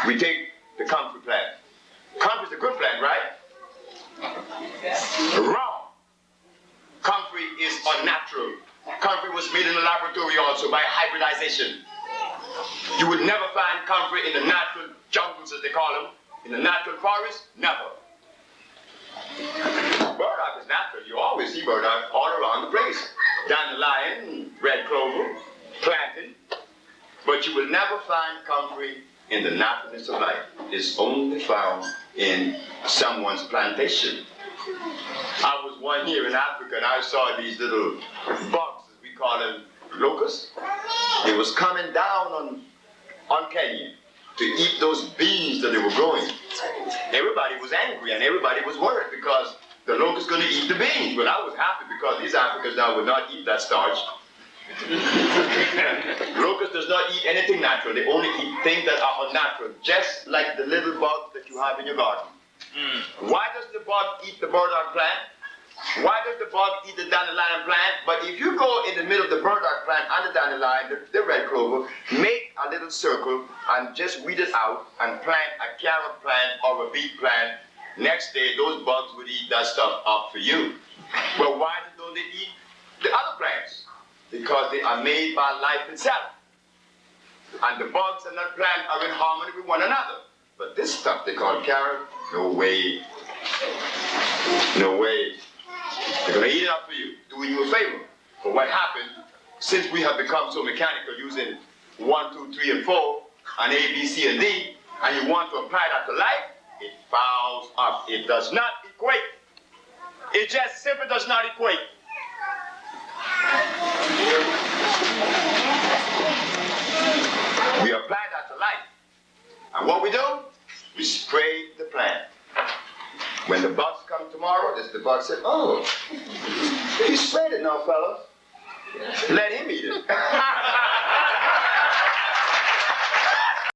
We take the Comfrey plant. Comfrey is a good plant, right? Wrong. Comfrey is unnatural. Comfrey was made in the laboratory also by hybridization. You would never find Comfrey in the natural jungles, as they call them. In the natural forest, never. Burdock is natural. You always see burdock all around the place. Dandelion, red clover, plantain. But you will never find Comfrey in the naturalness of life. It's only found in someone's plantation. I was one here in Africa and I saw these little bugs, as we call them, locusts. It was coming down on Kenya to eat those beans that they were growing. Everybody was angry and everybody was worried because the locust is going to eat the beans. But I was happy because these Africans now would not eat that starch. Locust does not eat anything natural. They only eat things that are unnatural, just like the little bugs that you have in your garden. Why does the bug eat the burdock plant? Why does the bug eat the dandelion plant? But if you go in the middle of the burdock plant and the dandelion, the red clover, make a little circle and just weed it out and plant a carrot plant or a beet plant, next day those bugs would eat that stuff up for you. Well, why don't they eat the other plants? Because they are made by life itself. And the bugs and that plant are in harmony with one another. But this stuff they call carrot, no way. No way. They're going to eat it up for you, doing you a favor. But what happened, since we have become so mechanical using 1, 2, 3, and 4, and A, B, C, and D, and you want to apply that to life, it fouls up. It does not equate. It just simply does not equate. We apply that to life. And what we do, we spray the plant. When the bugs come tomorrow, the bug said, oh, he sprayed it now, fellas. Let him eat it.